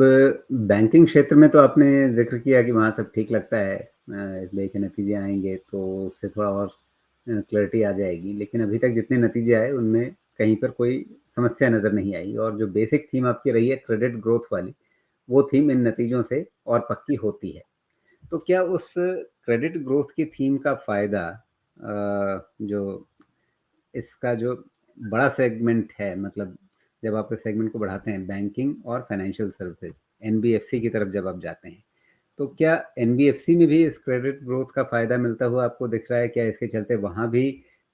Banking क्षेत्र में तो आपने ज़िक्र किया कि वहाँ सब ठीक लगता है। एसबीआई के नतीजे आएँगे तो उससे थोड़ा और क्लैरिटी आ जाएगी। लेकिन अभी तक जितने नतीजे आए उनमें कहीं पर कोई समस्या नज़र नहीं आई और जो बेसिक थीम आपकी रही है क्रेडिट ग्रोथ वाली, वो थीम इन नतीजों से और पक्की होती है। तो क्या उस क्रेडिट ग्रोथ की थीम का फ़ायदा जो इसका जो बड़ा सेगमेंट है, मतलब जब आप इस सेगमेंट को बढ़ाते हैं बैंकिंग और फाइनेंशियल सर्विसेज, एनबीएफसी की तरफ जब आप जाते हैं, तो क्या एनबीएफसी में भी इस क्रेडिट ग्रोथ का फ़ायदा मिलता हुआ आपको दिख रहा है? क्या इसके चलते वहाँ भी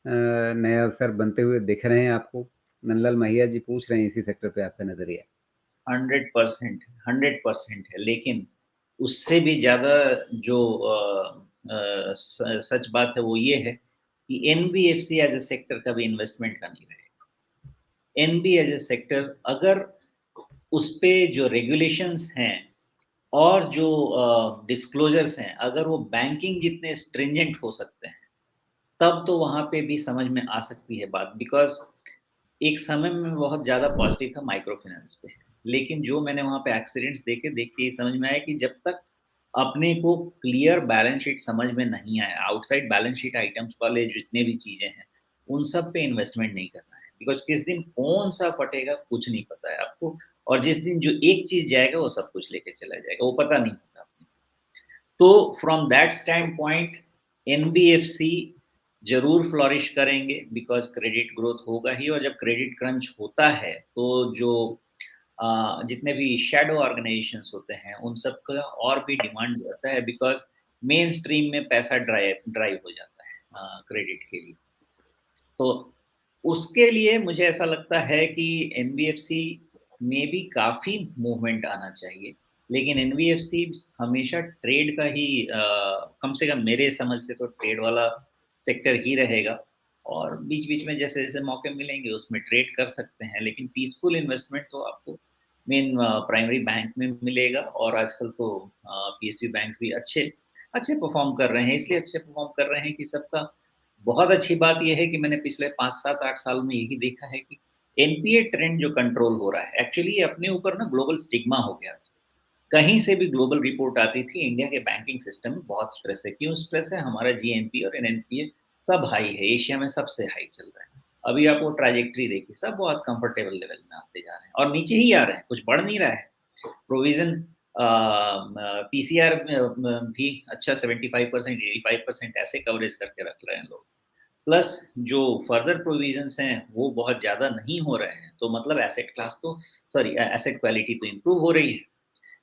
नए अवसर बनते हुए दिख रहे हैं आपको? नंदलाल महिया जी पूछ रहे हैं इसी सेक्टर पे आपका नज़रिया। 100%, 100% है, लेकिन उससे भी ज़्यादा जो सच बात है वो ये है कि एनबीएफसी एज़ अ सेक्टर कभी इन्वेस्टमेंट का नहीं रहेगा। एनबी एज़ अ सेक्टर अगर उसपे जो रेगुलेशंस हैं और जो डिस्क्लोज़र्स हैं, अगर वो बैंकिंग जितने स्ट्रिंजेंट हो सकते हैं, तब तो वहाँ पे भी समझ में आ सकती है बात। बिकॉज़ एक समय में बहुत ज़्यादा पॉज़िटिव था माइक्रो फाइनेंस पे, लेकिन जो मैंने वहाँ पे एक्सीडेंट्स देखे, देख के ये समझ में आया कि जब तक अपने को क्लियर बैलेंस शीट समझ में नहीं आया, आउटसाइड बैलेंस शीट आइटम्स वाले जितने भी चीज़ें हैं, उन सब पे इन्वेस्टमेंट नहीं करना है। बिकॉज़ किस दिन कौन-सा फटेगा कुछ नहीं पता है आपको, और जिस दिन जो एक चीज़ जाएगा वो सब कुछ लेके चला जाएगा, वो पता नहीं होता आपको। तो from that stand point NBFC ज़रूर फ्लॉरिश करेंगे, बिकॉज़ क्रेडिट ग्रोथ होगा ही, और जब क्रेडिट क्रंच होता है तो जो जितने भी शैडो ऑर्गेनाइजेशंस होते हैं उन सब का और भी डिमांड रहता है, बिकॉज़ मेन स्ट्रीम में पैसा ड्राइव ड्राइव हो जाता है क्रेडिट के लिए। तो उसके लिए मुझे ऐसा लगता है कि एनबीएफसी में भी काफ़ी मूवमेंट आना चाहिए। लेकिन एनबीएफसी हमेशा ट्रेड का ही कम से कम मेरे समझ से तो ट्रेड वाला सेक्टर ही रहेगा, और बीच-बीच में जैसे-जैसे मौके मिलेंगे उसमें ट्रेड कर सकते हैं। लेकिन पीसफुल इन्वेस्टमेंट तो आपको मेन प्राइमरी बैंक में मिलेगा, और आजकल तो पीएसयू बैंक्स भी अच्छे अच्छे परफ़ॉर्म कर रहे हैं। इसलिए अच्छे परफ़ॉर्म कर रहे हैं कि सबका बहुत अच्छी बात ये है कि मैंने पिछले 5, 7, 8 साल में यही देखा है कि एनपीए ट्रेंड जो कंट्रोल हो रहा है, एक्चुअली ये अपने ऊपर ना ग्लोबल स्टिग्मा हो गया। कहीं से भी ग्लोबल रिपोर्ट आती थी, इंडिया के बैंकिंग सिस्टम में बहुत स्ट्रेस है। क्यों स्ट्रेस है? हमारा जीएनपी और एनएनपीए सब हाई है, एशिया में सबसे हाई चल रहा है। अभी आप वो ट्रैजेक्टरी देखिए, सब बहुत कंफर्टेबल लेवल में आते जा रहे हैं और नीचे ही आ रहे हैं, कुछ बढ़ नहीं रहा है। प्रोविज़न पीसीआर भी अच्छा 75%, 85% ऐसे कवरेज करके रख रहे हैं लोग। प्लस जो फर्दर प्रोविजंस हैं वो बहुत ज़्यादा नहीं हो रहे हैं, तो मतलब एसेट क्लास तो सॉरी एसेट क्वालिटी तो इम्प्रूव हो रही है।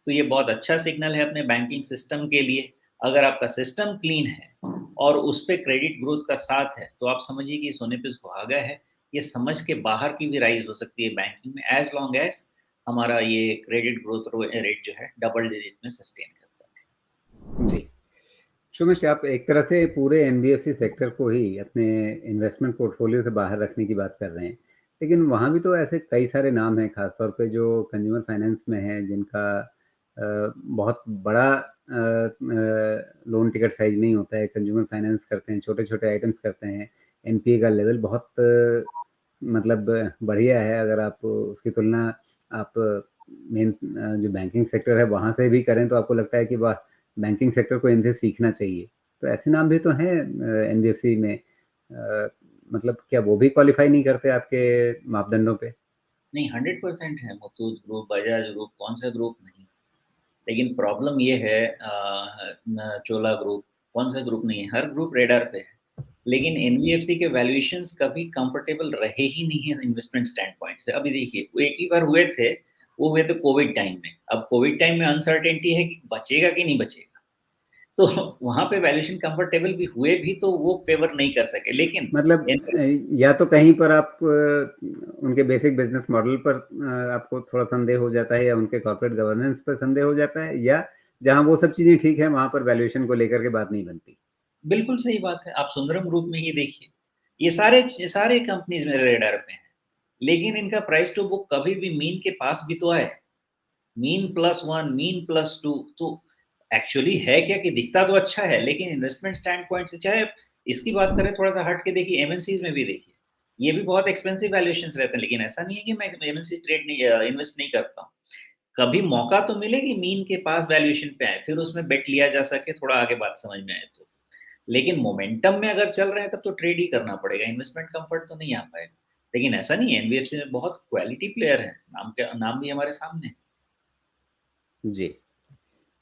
तो ये बहुत अच्छा सिग्नल है अपने बैंकिंग सिस्टम के लिए। अगर आपका सिस्टम क्लीन है और उस पे क्रेडिट ग्रोथ का साथ है, तो आप समझिए कि सोने पे सुहागा है। ये समझ के बाहर की भी राइज़ हो सकती है बैंकिंग में, एज़ लॉन्ग एज़ हमारा ये क्रेडिट ग्रोथ रेट जो है डबल डिजिट में सस्टेन करता है। जी। सुमेश, आप एक तरह से पूरे एनबीएफसी सेक्टर को ही अपने इन्वेस्टमेंट पोर्टफोलियो से बाहर रखने की बात कर रहे हैं। लेकिन वहाँ भी तो ऐसे कई सारे नाम हैं, ख़ास तौर पे जो कंज़्यूमर फाइनेंस में हैं, जिनका बहुत बड़ा लोन टिकट साइज़ नहीं होता है। कंज़्यूमर फाइनेंस करते हैं, छोटे-छोटे आइटम्स करते हैं। एनपीए का लेवल बहुत मतलब बढ़िया है। अगर आप उसकी तुलना आप मेन जो बैंकिंग सेक्टर है वहाँ से भी करें तो आपको लगता है कि वाह! बैंकिंग सेक्टर को इनसे सीखना चाहिए। तो ऐसे नाम भी तो हैं एनबीएफसी में। मतलब क्या वो भी क्वालीफाई नहीं करते आपके मापदंडों पे? नहीं, 100% है, मुथूट ग्रुप, बजाज ग्रुप, कौन सा ग्रुप नहीं। लेकिन प्रॉब्लम ये है चोला ग्रुप, कौन सा ग्रुप नहीं है, हर ग्रुप रेडार पे है। लेकिन एनबीएफसी के वैल्यूएशंस कभी कंफर्टेबल रहे ही नहीं है इन्वेस्टमेंट स्टैंड पॉइंट से। अभी देखिए, वो एक ही बार हुए थे, वो हुए थे कोविड टाइम में। अब कोविड टाइम में अनसर्टेनिटी है कि बचेगा कि नहीं बचेगा। तो वहाँ पे वैल्यूएशन कंफर्टेबल भी हुए भी तो वो फेवर नहीं कर सके। लेकिन मतलब एन या तो कहीं पर आप उनके बेसिक बिज़नेस मॉडल पर आपको थोड़ा संदेह हो जाता है या उनके कॉर्पोरेट गवर्नेंस पर संदेह हो जाता है, या जहाँ वो सब चीज़ें ठीक हैं, वहाँ पर वैल्यूएशन को लेकर के बात नहीं बनती? बिल्कुल सही बात है। आप सुंदरम ग्रुप में ही देखिए, ये सारे कंपनीज़ मेरे रेडार पे हैं। लेकिन इनका प्राइस टू बुक कभी भी मीन के पास भी तो आए। मीन +1, मीन +2, तो एक्चुअली है क्या कि दिखता तो अच्छा है, लेकिन इन्वेस्टमेंट स्टैंड पॉइंट से, चाहे इसकी बात करें थोड़ा-सा हट के देखिए, एमएनसीज़ में भी देखिए, ये भी बहुत एक्सपेंसिव वैल्यूएशंस रहते हैं, लेकिन ऐसा नहीं है कि मैं एमएनसी ट्रेड नहीं इन्वेस्ट नहीं करता हूँ। कभी मौका तो मिले कि मीन के पास वैल्यूएशन पे आए, फिर उसमें बेट लिया जा सके, थोड़ा आगे बात समझ में आए तो। लेकिन मोमेंटम में अगर चल रहे हैं तब तो ट्रेड ही करना पड़ेगा, इन्वेस्टमेंट कंफर्ट तो नहीं आ पाएगा। लेकिन ऐसा नहीं है, एनबीएफसी में बहुत क्वालिटी प्लेयर है, नाम भी हमारे सामने है। जी।